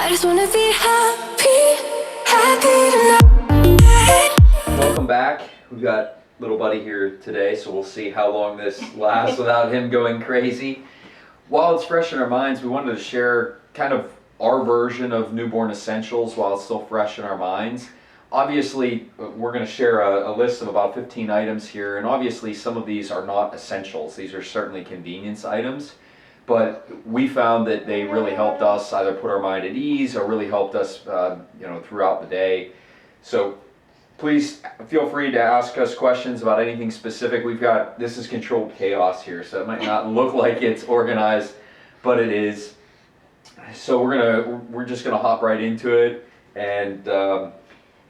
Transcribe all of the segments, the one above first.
I just wanna be happy tonight. Welcome back. We've got little buddy here today, so we'll see how long this lasts without him going crazy. While it's fresh in our minds, we wanted to share kind of our version of newborn essentials while it's still fresh in our minds. Obviously, we're going to share a list of about 15 items here, and obviously some of these are not essentials. These are certainly convenience items, but we found that they really helped us either put our mind at ease or really helped us throughout the day. So please feel free to ask us questions about anything specific. This is controlled chaos here, so it might not look like it's organized, but it is. So we're just gonna hop right into it, and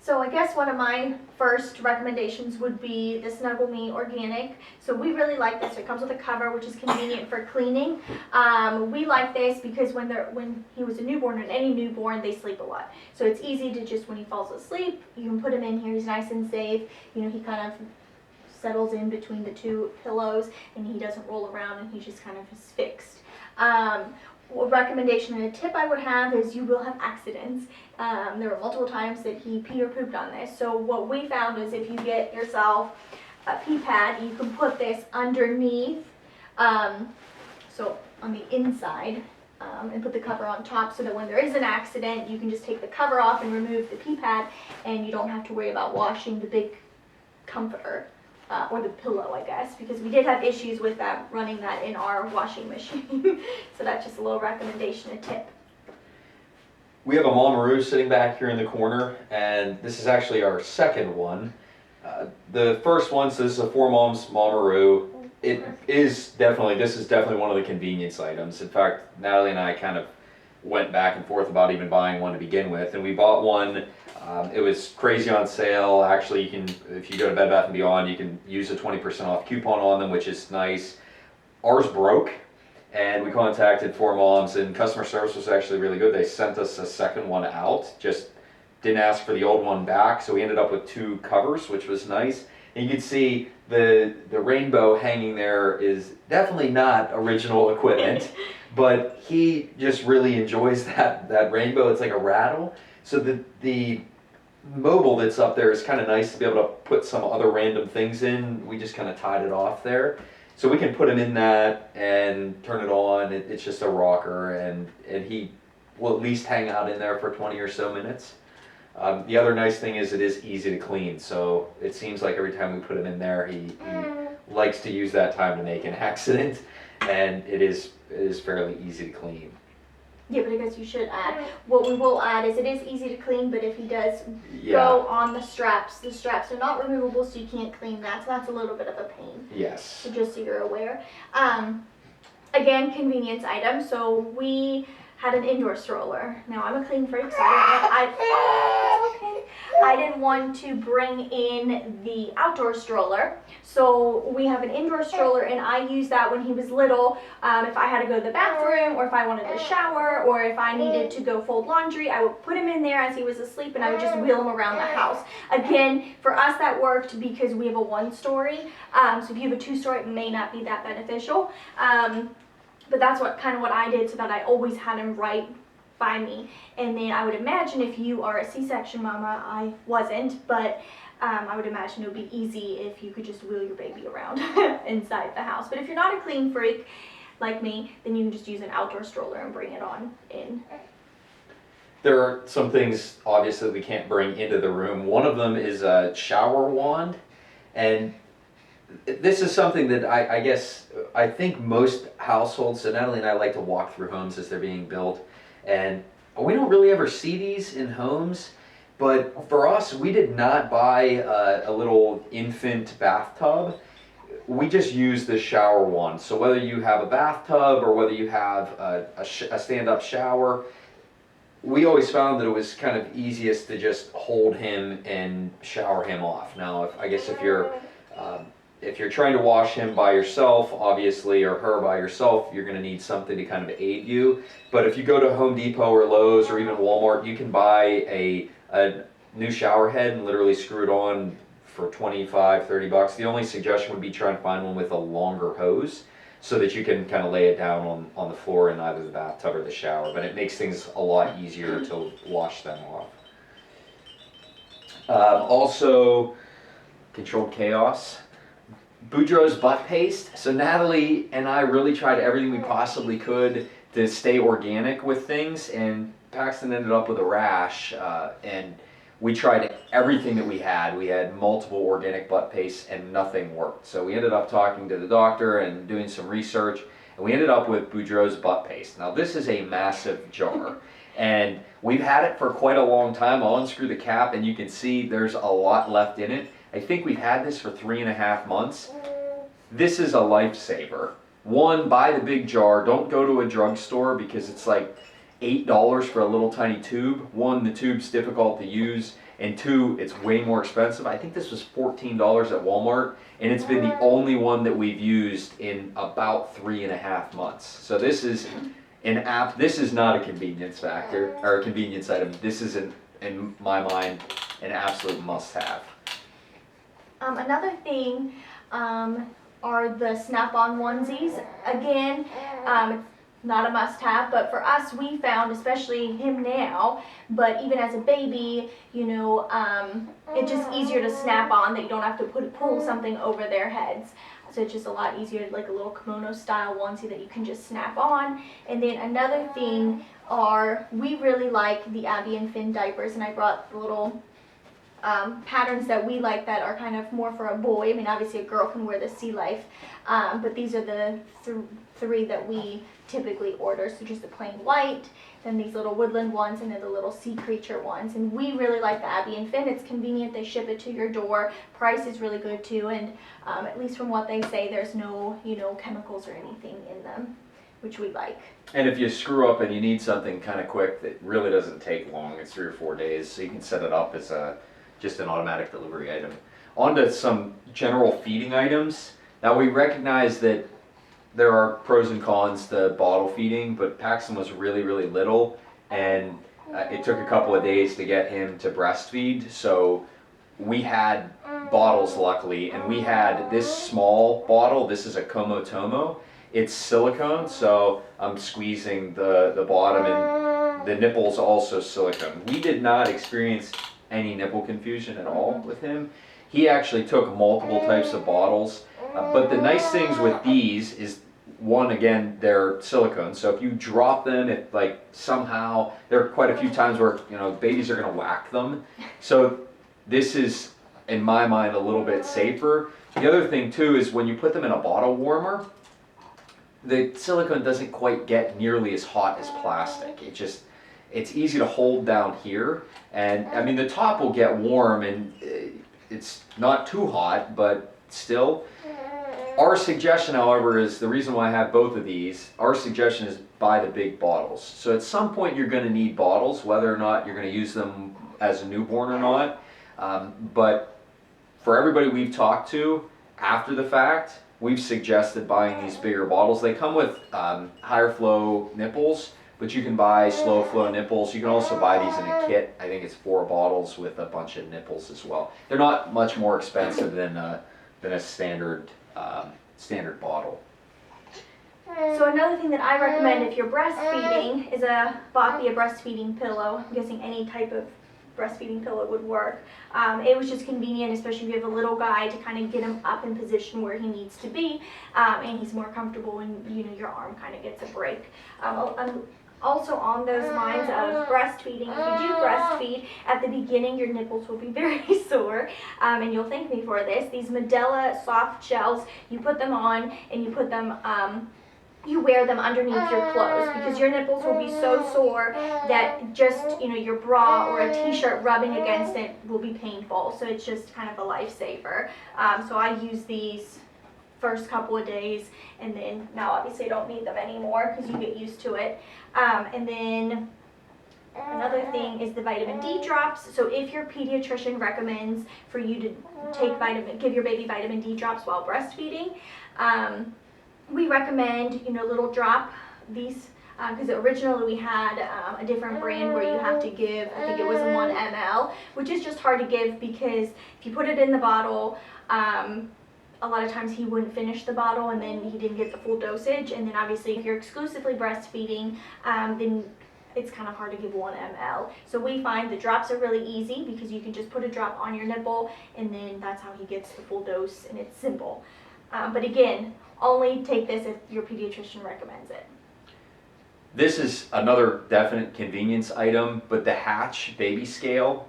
so I guess one of my first recommendations would be the Snuggle Me Organic. So we really like this. It comes with a cover, which is convenient for cleaning. We like this because when he was a newborn, and any newborn, they sleep a lot. So it's easy to just, when he falls asleep, you can put him in here. He's nice and safe. You know, he kind of settles in between the two pillows, and he doesn't roll around, and he just kind of is fixed. A recommendation and a tip I would have is you will have accidents. There were multiple times that he peed or pooped on this. So what we found is if you get yourself a pee pad, you can put this underneath, so on the inside, and put the cover on top so that when there is an accident, you can just take the cover off and remove the pee pad, and you don't have to worry about washing the big comforter. Or the pillow, I guess, because we did have issues with that, running that in our washing machine. So that's just a little recommendation, a tip. we have a Momaroo sitting back here in the corner, and this is actually our second one. The first one, so this is a 4Moms Momaroo. This is definitely one of the convenience items. In fact, Natalie and I kind of went back and forth about even buying one to begin with, and we bought one. It was crazy on sale. Actually, if you go to Bed Bath & Beyond, you can use a 20% off coupon on them, which is nice. Ours broke, and we contacted 4Moms, and customer service was actually really good. They sent us a second one out, just didn't ask for the old one back, so we ended up with two covers, which was nice. And you can see the rainbow hanging there is definitely not original equipment, but he just really enjoys that rainbow. It's like a rattle. So the mobile that's up there is kind of nice to be able to put some other random things in. We just kind of tied it off there. So we can put him in that and turn it on. It's just a rocker, and he will at least hang out in there for 20 or so minutes. The other nice thing is it is easy to clean. So it seems like every time we put him in there, he likes to use that time to make an accident, and it is fairly easy to clean. Yeah, but I guess you should add, what we will add is it is easy to clean, but if he does go on the straps are not removable, so you can't clean that, so that's a little bit of a pain. Yes. So just so you're aware. Again, convenience item, so we had an indoor stroller. Now, I'm a clean freak, so I didn't want to bring in the outdoor stroller. So we have an indoor stroller, and I used that when he was little. If I had to go to the bathroom, or if I wanted to shower, or if I needed to go fold laundry, I would put him in there as he was asleep, and I would just wheel him around the house. Again, for us that worked because we have a 1-story. So if you have a 2-story, it may not be that beneficial. But that's what I did, so that I always had him right by me. And then I would imagine if you are a C-section mama, I wasn't, but I would imagine it would be easy if you could just wheel your baby around inside the house. But if you're not a clean freak like me, then you can just use an outdoor stroller and bring it on in. There are some things obviously we can't bring into the room. One of them is a shower wand, and this is something that I think most households, so Natalie and I like to walk through homes as they're being built, and we don't really ever see these in homes, but for us, we did not buy a little infant bathtub. We just use the shower wand. So whether you have a bathtub or whether you have a stand-up shower, we always found that it was kind of easiest to just hold him and shower him off. Now, if you're trying to wash him by yourself, obviously, or her by yourself, you're going to need something to kind of aid you. But if you go to Home Depot or Lowe's or even Walmart, you can buy a new shower head and literally screw it on for $25, $30. The only suggestion would be trying to find one with a longer hose. so that you can kind of lay it down on the floor in either the bathtub or the shower, but it makes things a lot easier to wash them off. Also, controlled chaos. Boudreaux's butt paste. So Natalie and I really tried everything we possibly could to stay organic with things, and Paxton ended up with a rash, and we tried everything that we had. We had multiple organic butt pastes and nothing worked. So we ended up talking to the doctor and doing some research, and we ended up with Boudreaux's butt paste. Now this is a massive jar, and we've had it for quite a long time. I'll unscrew the cap and you can see there's a lot left in it. I think we've had this for 3.5 months. This is a lifesaver. One, buy the big jar. Don't go to a drugstore because it's like $8 for a little tiny tube. One, the tube's difficult to use, and two, it's way more expensive. I think this was $14 at Walmart, and it's been the only one that we've used in about 3.5 months. So this is this is not a convenience factor or a convenience item. This is in my mind an absolute must-have. Another thing are the snap-on onesies. Again, it's not a must-have, but for us, we found, especially him now, but even as a baby, you know, it's just easier to snap on, that you don't have to pull something over their heads. So it's just a lot easier, like a little kimono style onesie that you can just snap on. And then another thing we really like the Abby and Finn diapers, and I brought the little patterns that we like that are kind of more for a boy. I mean, obviously a girl can wear the Sea Life, but these are the three that we typically order. So just the plain white, then these little woodland ones, and then the little sea creature ones. And we really like the Abby and Finn. It's convenient. They ship it to your door. Price is really good too, and at least from what they say, there's no, you know, chemicals or anything in them, which we like. And if you screw up and you need something kind of quick that really doesn't take long, it's 3 or 4 days, so you can set it up as just an automatic delivery item. On to some general feeding items. Now we recognize that there are pros and cons to bottle feeding, but Paxton was really, really little, and it took a couple of days to get him to breastfeed, so we had bottles luckily, and we had this small bottle. This is a Komotomo. It's silicone, so I'm squeezing the bottom, and the nipple's also silicone. We did not experience any nipple confusion at all with him. He actually took multiple types of bottles, but the nice things with these is, one, again, they're silicone, so if you drop them, if like somehow, there are quite a few times where, you know, babies are gonna whack them, so this is, in my mind, a little bit safer. The other thing too is when you put them in a bottle warmer, the silicone doesn't quite get nearly as hot as plastic. It's easy to hold down here, and I mean the top will get warm and it's not too hot, but still. Our suggestion, however, is the reason why I have both of these, our suggestion is buy the big bottles. So at some point you're going to need bottles, whether or not you're going to use them as a newborn or not. But for everybody we've talked to after the fact, we've suggested buying these bigger bottles. They come with higher flow nipples, but you can buy slow flow nipples. You can also buy these in a kit. I think it's 4 bottles with a bunch of nipples as well. They're not much more expensive than a standard bottle. So another thing that I recommend if you're breastfeeding is a Boppy, a breastfeeding pillow. I'm guessing any type of breastfeeding pillow would work. It was just convenient, especially if you have a little guy, to kind of get him up in position where he needs to be, and he's more comfortable when, you know, your arm kind of gets a break. Also on those lines of breastfeeding, if you do breastfeed, at the beginning your nipples will be very sore, and you'll thank me for this. These Medela soft shells, you put them on and you put them, you wear them underneath your clothes, because your nipples will be so sore that just, you know, your bra or a t-shirt rubbing against it will be painful. So it's just kind of a lifesaver. So I use these first couple of days, and then now obviously I don't need them anymore because you get used to it. And then another thing is the vitamin D drops. So if your pediatrician recommends for you to give your baby vitamin D drops while breastfeeding, we recommend, you know, little drop these, because originally we had a different brand where you have to give, I think it was 1 ml, which is just hard to give because if you put it in the bottle, a lot of times he wouldn't finish the bottle and then he didn't get the full dosage. And then obviously if you're exclusively breastfeeding, then it's kind of hard to give 1 ml. So we find the drops are really easy because you can just put a drop on your nipple and then that's how he gets the full dose, and it's simple. But again, only take this if your pediatrician recommends it. This is another definite convenience item, but the Hatch baby scale,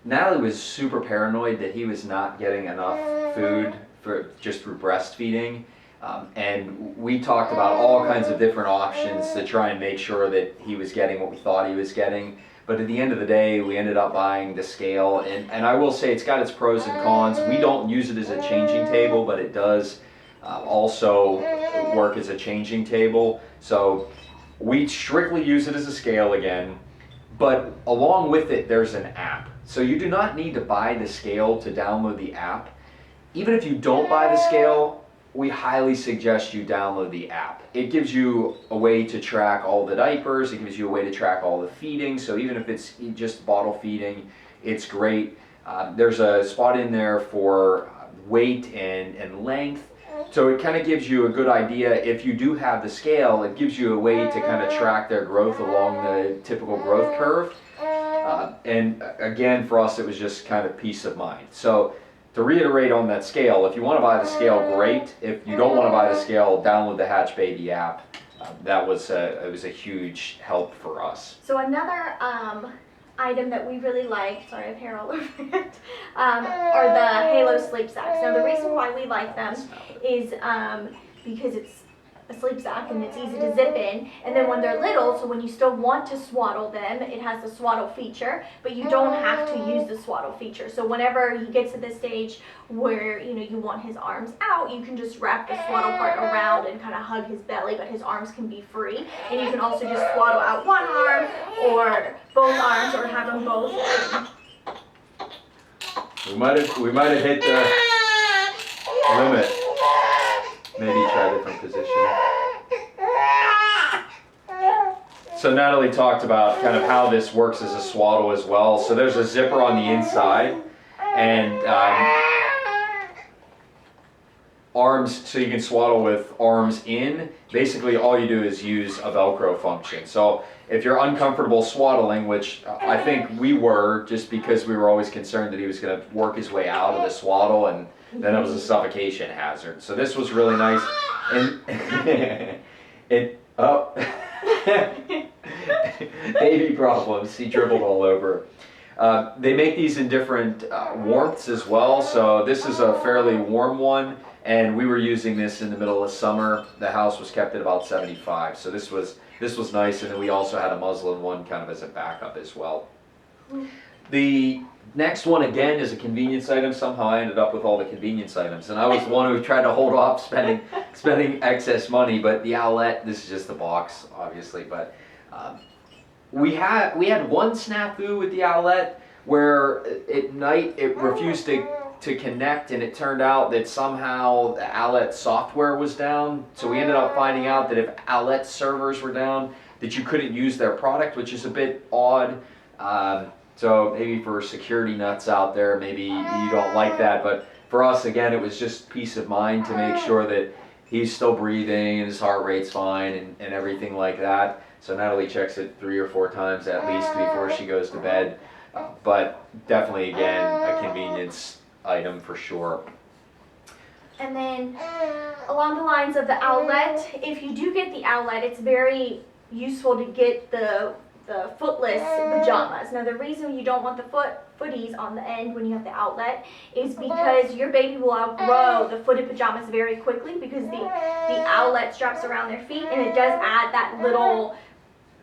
Natalie was super paranoid that he was not getting enough food for breastfeeding. And we talked about all kinds of different options to try and make sure that he was getting what we thought he was getting. But at the end of the day, we ended up buying the scale. And I will say it's got its pros and cons. We don't use it as a changing table, but it does also work as a changing table. So we strictly use it as a scale again. But along with it, there's an app. So you do not need to buy the scale to download the app. Even if you don't buy the scale, we highly suggest you download the app. It gives you a way to track all the diapers, it gives you a way to track all the feeding, so even if it's just bottle feeding, it's great. There's a spot in there for weight and length, so it kind of gives you a good idea. If you do have the scale, it gives you a way to kind of track their growth along the typical growth curve. And again, for us, it was just kind of peace of mind. So to reiterate on that scale, if you want to buy the scale, great. If you don't want to buy the scale, download the Hatch Baby app. It was a huge help for us. So another item that we really like, sorry I have hair all over it, are the Halo sleep sacks. Now the reason why we like them is because it's a sleep sack and it's easy to zip in, and then when they're little, so when you still want to swaddle them, it has the swaddle feature, but you don't have to use the swaddle feature. So whenever he gets to this stage where you want his arms out, you can just wrap the swaddle part around and kind of hug his belly, but his arms can be free, and you can also just swaddle out one arm or both arms, or have them both. We might have hit the limit. Maybe try a different position. So Natalie talked about kind of how this works as a swaddle as well. So there's a zipper on the inside, and arms, so you can swaddle with arms in. Basically all you do is use a Velcro function. So if you're uncomfortable swaddling, which I think we were, just because we were always concerned that he was going to work his way out of the swaddle, and then it was a suffocation hazard. So this was really nice. And baby problems, he dribbled all over. They make these in different warmths as well. So this is a fairly warm one, and we were using this in the middle of summer. The house was kept at about 75. So this was nice, and then we also had a muslin one kind of as a backup as well. The next one again is a convenience item. Somehow I ended up with all the convenience items, and I was the one who tried to hold off spending excess money. But the Owlet, this is just the box, obviously. But we had one snafu with the Owlet where at night it refused to connect, and it turned out that somehow the Owlet software was down. So we ended up finding out that if Owlet servers were down, that you couldn't use their product, which is a bit odd. So maybe for security nuts out there, maybe you don't like that, but for us, again, it was just peace of mind to make sure that he's still breathing and his heart rate's fine and everything like that. So Natalie checks it 3 or 4 times at least before she goes to bed. But definitely, again, a convenience item for sure. And then along the lines of the Owlet, if you do get the Owlet, it's very useful to get the footless pajamas. Now the reason you don't want the footies on the end when you have the Owlet is because your baby will outgrow the footed pajamas very quickly, because the Owlet straps around their feet, and it does add that little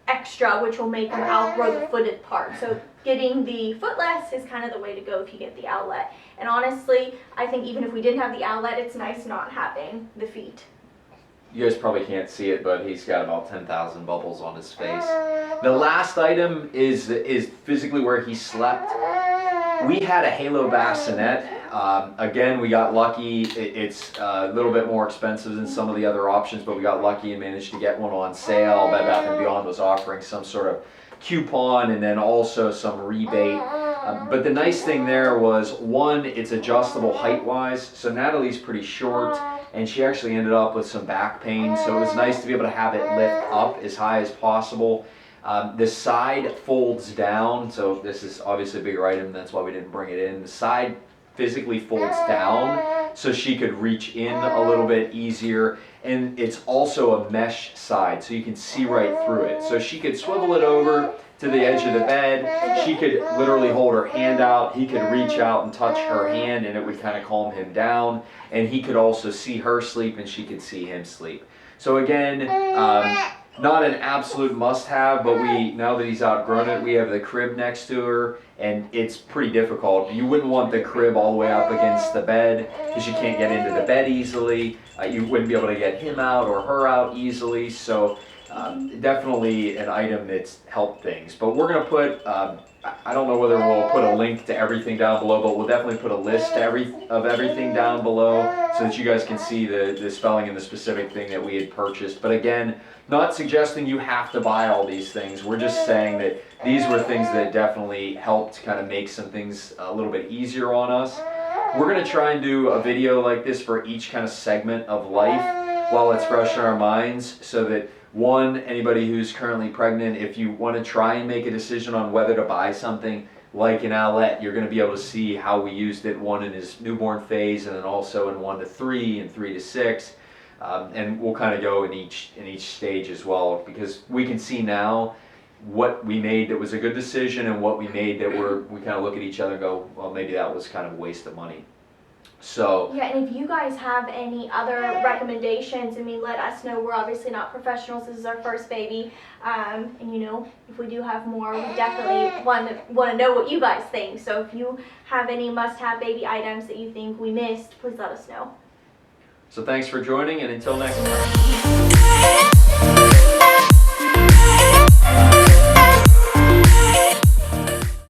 extra which will make them outgrow the footed part. So getting the footless is kind of the way to go if you get the Owlet. And honestly, I think even if we didn't have the Owlet, it's nice not having the feet. You guys probably can't see it, but he's got about 10,000 bubbles on his face. The last item is physically where he slept. We had a Halo bassinet. Again, we got lucky. It's a little bit more expensive than some of the other options, but we got lucky and managed to get one on sale. Bed Bath & Beyond was offering some sort of coupon and then also some rebate. But the nice thing there was, one, it's adjustable height-wise. So Natalie's pretty short, and she actually ended up with some back pain. So it was nice to be able to have it lift up as high as possible. The side folds down, so this is obviously a bigger item, that's why we didn't bring it in. The side physically folds down so she could reach in a little bit easier, and it's also a mesh side so you can see right through it. So she could swivel it over to the edge of the bed, she could literally hold her hand out, he could reach out and touch her hand and it would kind of calm him down, and he could also see her sleep and she could see him sleep. So again, not an absolute must-have, but now that he's outgrown it, we have the crib next to her, and it's pretty difficult. You wouldn't want the crib all the way up against the bed because you can't get into the bed easily. You wouldn't be able to get him out or her out easily, so definitely an item that's helped things. But we're going to put, I don't know whether we'll put a link to everything down below, but we'll definitely put a list of everything down below so that you guys can see the spelling and the specific thing that we had purchased. But again, not suggesting you have to buy all these things. We're just saying that these were things that definitely helped kind of make some things a little bit easier on us. We're going to try and do a video like this for each kind of segment of life while it's fresh in our minds, so that one, anybody who's currently pregnant, if you want to try and make a decision on whether to buy something like an Owlet, you're going to be able to see how we used it, one in his newborn phase and then also in 1 to 3 and 3 to 6. And we'll kind of go in each stage as well, because we can see now what we made that was a good decision and what we made that we kind of look at each other and go, well, maybe that was kind of a waste of money. So yeah, and if you guys have any other recommendations, I mean, let us know. We're obviously not professionals. This is our first baby, and you know, if we do have more, we definitely want to know what you guys think. So if you have any must-have baby items that you think we missed, please let us know. thanks for joining, and until next time.